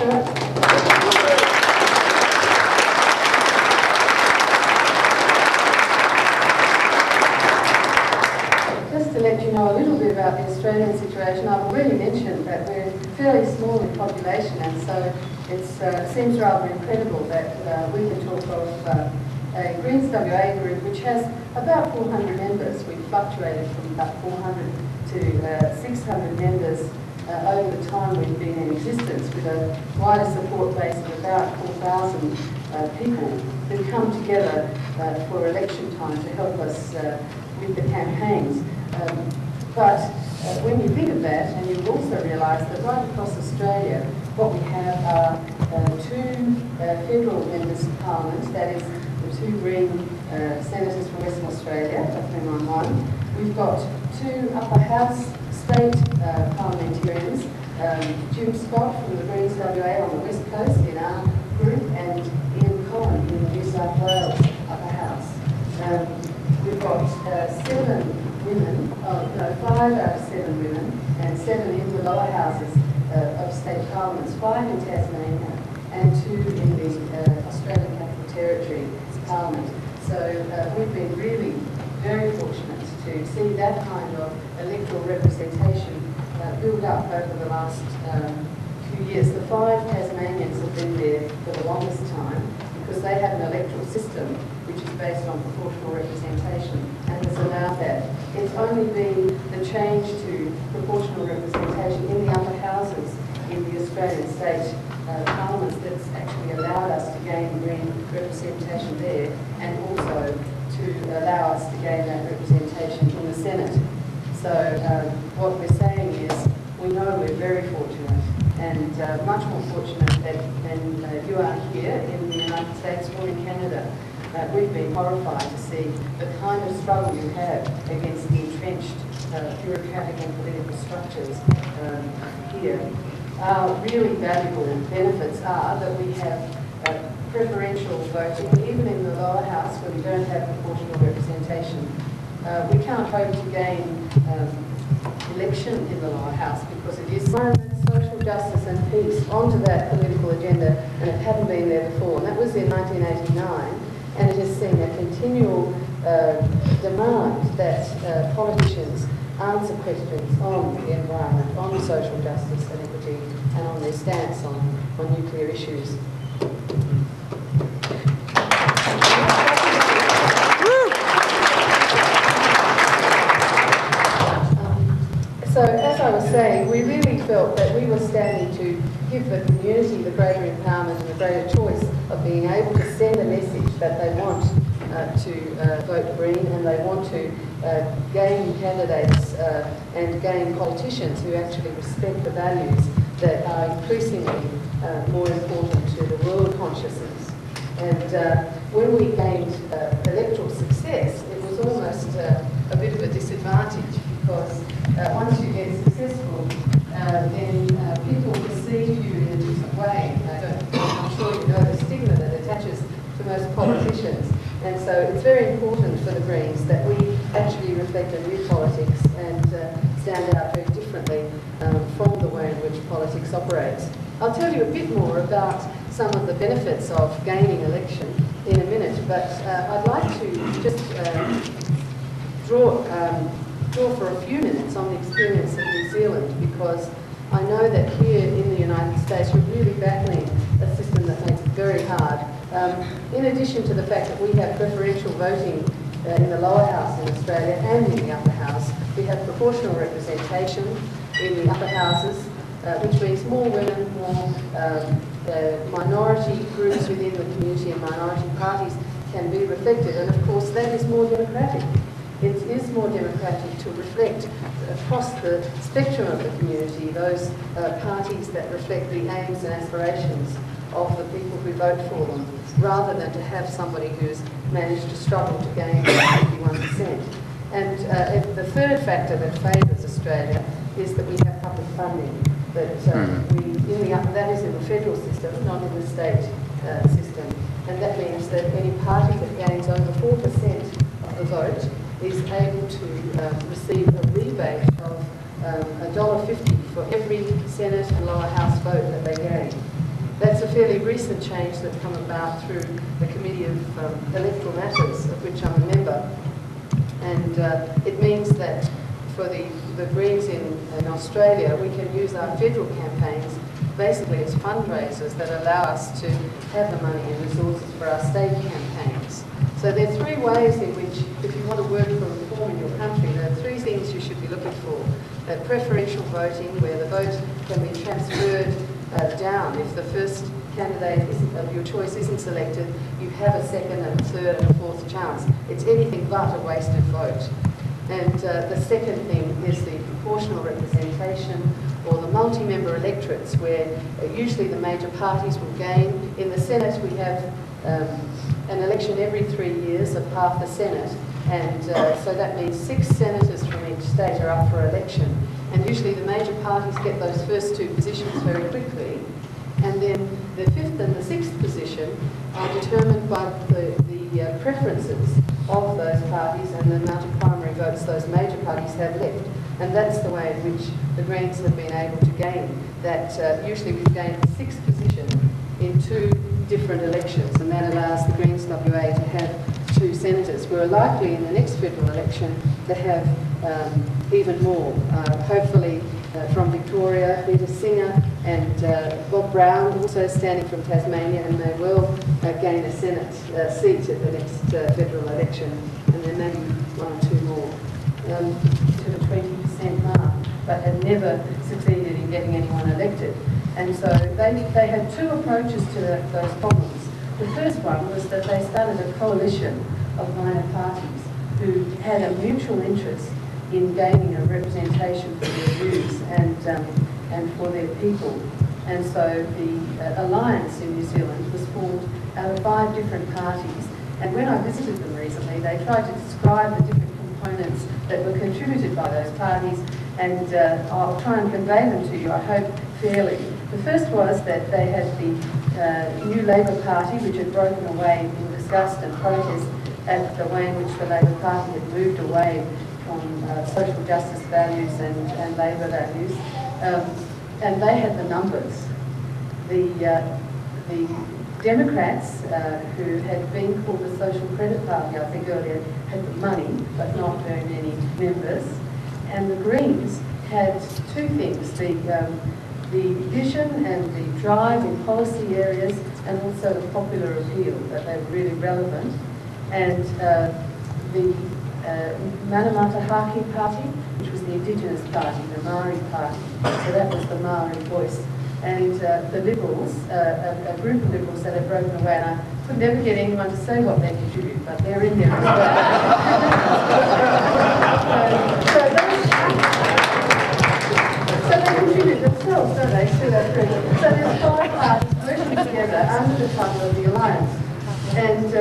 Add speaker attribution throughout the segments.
Speaker 1: Just to let you know a little bit about the Australian situation, I've already mentioned that we're fairly small in population, and so it seems rather incredible that we can talk of a Green WA group which has about 400 members. We've fluctuated from about 400 to 600 members over the time we've been in existence, with a wider support base of about 4,000 people who come together for election time to help us with the campaigns. But when you think of that, and you also realise that right across Australia, what we have are two federal members of Parliament, that is the two Green Senators from Western Australia, of whom I'm one. We've got two upper house state parliamentarians, Jim Scott from the Greens WA on the West Coast in our group, and Ian Collin in the New South Wales upper house. We've got 5 out of 7 women, and 7 in the lower houses of state parliaments, 5 in Tasmania and 2 in the Australian Capital Territory Parliament. So we've been really very fortunate to see that kind of electoral representation build up over the last few years. The 5 Tasmanians have been there for the longest time because they have an electoral system which is based on proportional representation and has allowed that. It's only been the change to proportional representation in the upper houses in the Australian state parliaments that's actually allowed us to gain Green representation there, and also to allow us to gain that representation in the Senate. So what we're saying is, we know we're very fortunate, and much more fortunate than you are here in the United States or in Canada. We've been horrified to see the kind of struggle you have against the entrenched bureaucratic and political structures here. Our really valuable benefits are that we have preferential voting, even in the lower house where we don't have proportional representation. We can't hope to gain election in the lower house because it is social justice and peace onto that political agenda, and it hadn't been there before. And that was in 1989, and it has seen a continual demand that politicians answer questions on the environment, on social justice and equity, and on their stance on nuclear issues. So, as I was saying, we really felt that we were standing to give the community the greater empowerment and the greater choice of being able to send a message that they want to vote Green, and they want to gain candidates and gain politicians who actually respect the values that are increasingly more important to the world consciousness. And when we gained electoral success, it was almost a bit of a disadvantage, because once you get successful, then people perceive you in a different way. I'm sure you know the stigma that attaches to most politicians. And so it's very important for the Greens that we actually reflect a new politics and stand out very differently from the way in which politics operates. I'll tell you a bit more about some of the benefits of gaining election in a minute, but I'd like to just draw for a few minutes on the experience of New Zealand, because I know that here in the United States we're really battling a system that makes it very hard. In addition to the fact that we have preferential voting in the lower house in Australia and in the upper house, we have proportional representation in the upper houses, which means more women, more minority groups within the community and minority parties can be reflected, and of course that is more democratic. It is more democratic to reflect across the spectrum of the community those parties that reflect the aims and aspirations of the people who vote for them, rather than to have somebody who's managed to struggle to gain 51%. And the third factor that favours Australia is that we have public funding. That that is in the federal system, not in the state system, and that means that any party that gains over 4% of the vote is able to receive a rebate of $1.50 for every Senate and lower house vote that they gain. That's a fairly recent change that's come about through the Committee of Electoral Matters, of which I'm a member. And it means that for the Greens in Australia, we can use our federal campaigns basically as fundraisers that allow us to have the money and resources for our state campaigns. So there are three ways in which, if you want to work for reform in your country, there are three things you should be looking for. Preferential voting, where the vote can be transferred down. If the first candidate of your choice isn't selected, you have a second and a third and a fourth chance. It's anything but a wasted vote. And the second thing is the proportional representation, or the multi-member electorates, where usually the major parties will gain. In the Senate, we have an election every 3 years of half the Senate, and so that means 6 senators from each state are up for election. And usually the major parties get those first two positions very quickly, and then the fifth and the sixth position are determined by the preferences of those parties and the amount of primary votes those major parties have left. And that's the way in which the Greens have been able to gain that. Usually we've gained the sixth position in 2 different elections, and that allows the Greens WA to have 2 senators. We're likely in the next federal election to have even more. Hopefully from Victoria, Peter Singer and Bob Brown, also standing from Tasmania, and they will gain a Senate seat at the next federal election, and there may be 1 or 2 more to the 20% mark, but have never succeeded in getting anyone elected. And so they had 2 approaches to those problems. The first one was that they started a coalition of minor parties who had a mutual interest in gaining a representation for their views and for their people. And so the alliance in New Zealand was formed out of 5 different parties. And when I visited them recently, they tried to describe the different components that were contributed by those parties, and I'll try and convey them to you, I hope, fairly. The first was that they had the New Labour Party, which had broken away in disgust and protest at the way in which the Labour Party had moved away from social justice values and labour values. And they had the numbers. The Democrats, who had been called the Social Credit Party, I think earlier, had the money, but not very many members. And the Greens had 2 things, the vision and the drive in policy areas, and also the popular appeal, that they were really relevant. And the Manamata Haki Party, which was the Indigenous party, the Maori party, so that was the Maori voice. And the Liberals, a group of Liberals that had broken away, and I could never get anyone to say what they contribute, but they're in there as well. So they contribute themselves, don't they, to that group? So there's 5 parties working together under the title of the Alliance. And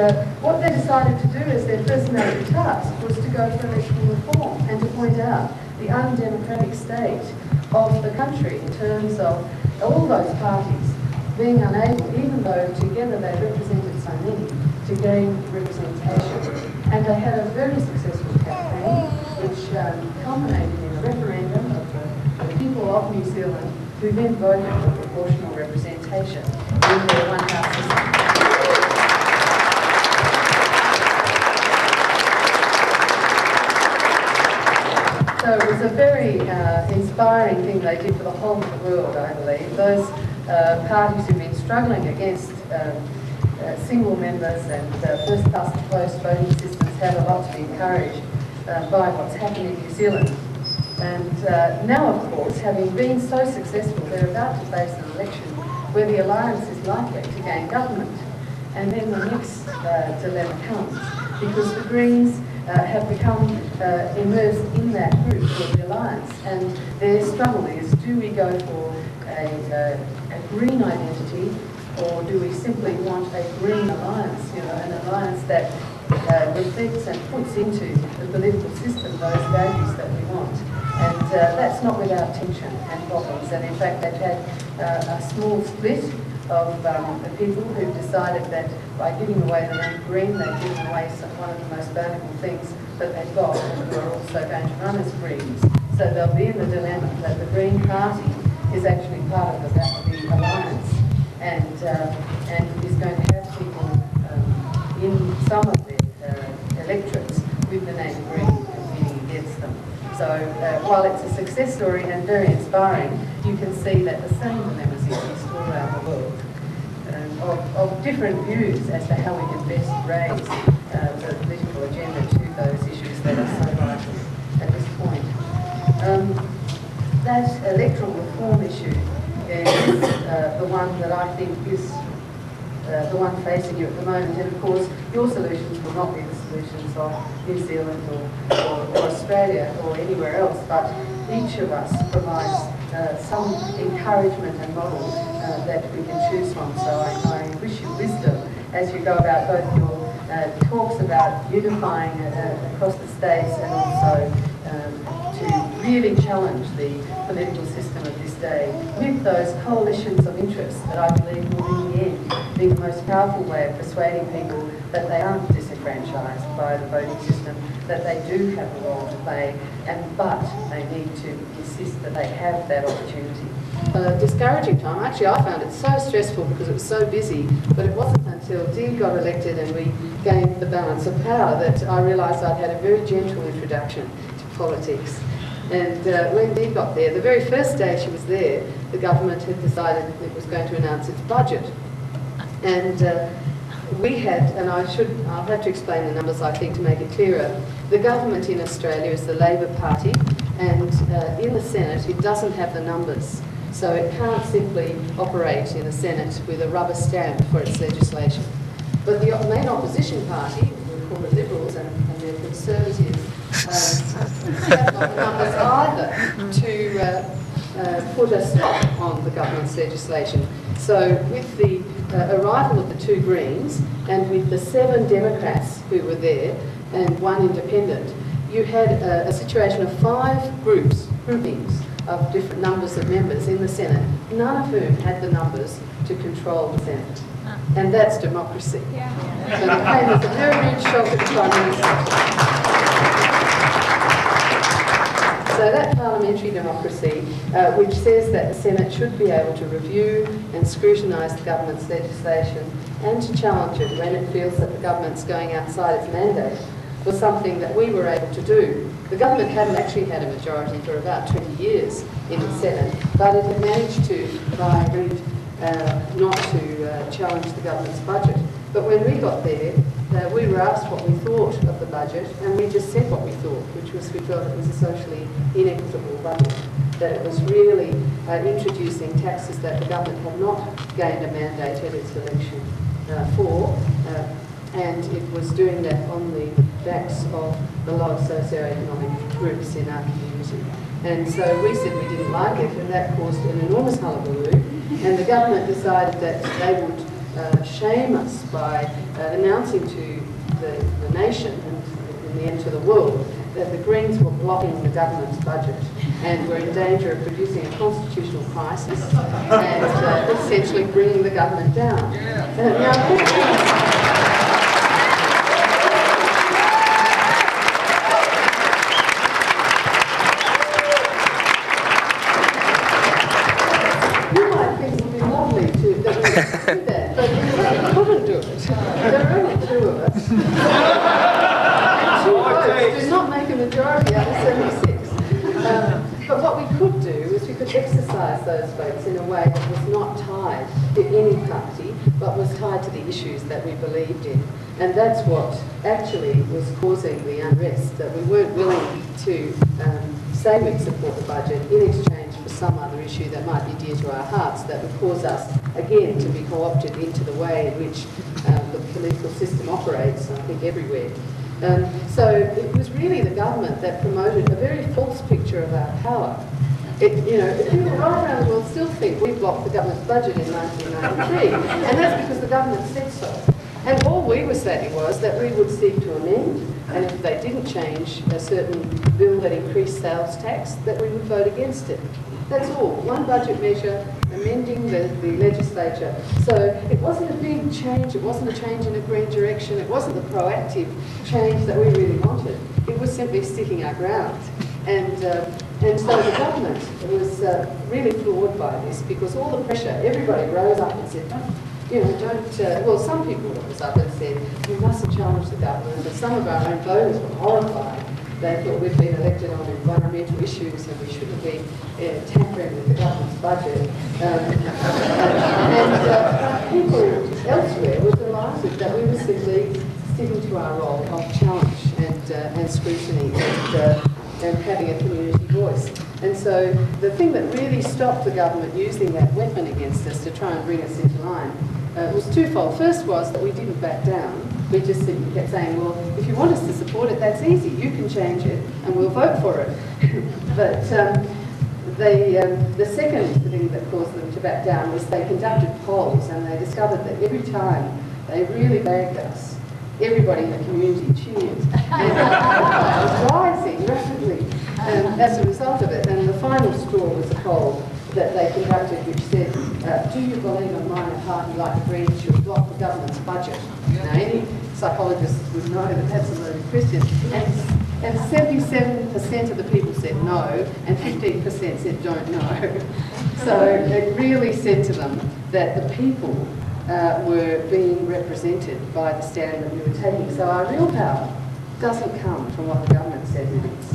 Speaker 1: what they decided to do as their first major task was to go for election reform and to point out the undemocratic state of the country in terms of all those parties being unable, even though together they represented so many, to gain representation. And they had a very successful campaign, which culminated in a referendum of the people of New Zealand, who then voted for proportional representation in their one-house system. So it was a very inspiring thing they did for the whole of the world, I believe. Those parties who've been struggling against single members and first-past-the-post voting systems have a lot to be encouraged by what's happening in New Zealand. And now, of course, having been so successful, they're about to face an election where the Alliance is likely to gain government. And then the next dilemma comes, because the Greens have become immersed in that group of the Alliance, and their struggle is, do we go for a green identity, or do we simply want a green alliance, an alliance that reflects and puts into the political system those values that we want? And that's not without tension and problems, and in fact they've had a small split of the people who've decided that by giving away the name Green, they've given away one of the most valuable things that they've got, and who are also going to run as Greens. So they'll be in the dilemma that the Green Party is actually part of the Alliance. and is going to have people in some of their electorates with the name Green competing against them. So while it's a success story and very inspiring, you can see that the same dilemmas exist all around the world, of different views as to how we can best raise the political agenda to those issues that are so vital at this point. That electoral reform issue is the one that I think is the one facing you at the moment, and of course your solutions will not be the solutions of New Zealand or Australia or anywhere else, but each of us provides some encouragement and model that we can choose from. So I wish you wisdom as you go about both your talks about unifying across the states and also to really challenge the political system of this day with those coalitions of interests that I believe will in the end be the most powerful way of persuading people that they aren't disenfranchised by the voting system, that they do have a role to play, but they need to insist that they have that opportunity. Discouraging time. Actually, I found it so stressful because it was so busy, but it wasn't until Dee got elected and we gained the balance of power that I realised I'd had a very gentle introduction to politics. And when Dee got there, the very first day she was there, the government had decided it was going to announce its budget. And we had, and I'll have to explain the numbers I think to make it clearer. The government in Australia is the Labor Party, and in the Senate it doesn't have the numbers. So it can't simply operate in the Senate with a rubber stamp for its legislation. But the main opposition party, we call the Liberals and their Conservatives, have not the numbers either to put a stop on the government's legislation. So with the arrival of the two Greens and with the 7 Democrats who were there and 1 independent, you had a situation of 5 groupings of different numbers of members in the Senate, none of whom had the numbers to control the Senate. And that's democracy. Yeah. So it came as a very rude shock to the Prime Minister. So that parliamentary democracy, which says that the Senate should be able to review and scrutinise the government's legislation and to challenge it when it feels that the government's going outside its mandate, was something that we were able to do. The government hadn't actually had a majority for about 20 years in the Senate, but it had managed to, by Reid, not to challenge the government's budget. But when we got there, we were asked what we thought of the budget, and we just said what we thought, which was we felt it was a socially inequitable budget, that it was really introducing taxes that the government had not gained a mandate at its election for, and it was doing that on the backs of the lower socioeconomic groups in our community. And so we said we didn't like it, and that caused an enormous hullabaloo, and the government decided that they would shame us by announcing to the nation and in the end to the world that the Greens were blocking the government's budget and were in danger of producing a constitutional crisis and essentially bringing the government down. You might think it would be lovely to do that, but we couldn't do it. There are only 2 of us. And 2 votes do not make a majority out of 76. But what we could do is we could exercise those votes in a way that was not tied to any party, but was tied to the issues that we believed in. And that's what actually was causing the unrest, that we weren't willing to say we'd support the budget in exchange for some other issue that might be dear to our hearts, that would cause us, again, to be co-opted into the way in which the political system operates, I think, everywhere. So it was really the government that promoted a very false picture of our power. People right around the world still think we blocked the government's budget in 1993, and that's because the government said so. And all we were saying was that we would seek to amend, and if they didn't change a certain bill that increased sales tax, that we would vote against it. That's all. One budget measure, amending the legislature. So it wasn't a big change, it wasn't a change in a green direction, it wasn't the proactive change that we really wanted. It was simply sticking our ground. And And so the government was really floored by this, because all the pressure, everybody rose up and said, well, some people rose up and said, we mustn't challenge the government, but some of our own voters were horrified. They thought we'd been elected on environmental issues and we shouldn't be tampering with the government's budget. And people elsewhere were delighted that we were simply sticking to our role of challenge and scrutiny and having a community voice. And so the thing that really stopped the government using that weapon against us to try and bring us into line was twofold. First was that we didn't back down. We just kept saying, well, if you want us to support it, that's easy. You can change it and we'll vote for it. But the second thing that caused them to back down was they conducted polls, and they discovered that every time they really bagged us, everybody in the community cheered. And it was rising rapidly as a result of it. And the final straw was a poll that they conducted which said, do you believe a minor party like the Greens should block the government's budget? Now, any psychologist would know that that's a loaded question. And 77% of the people said no, and 15% said don't know. So it really said to them that the people were being represented by the stand that we were taking. So our real power doesn't come from what the government says it is.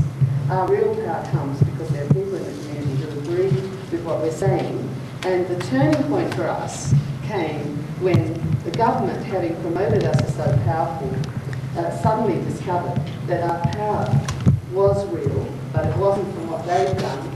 Speaker 1: Our real power comes because there are people in the community who agree with what we're saying. And the turning point for us came when the government, having promoted us as so powerful, suddenly discovered that our power was real, but it wasn't from what they'd done,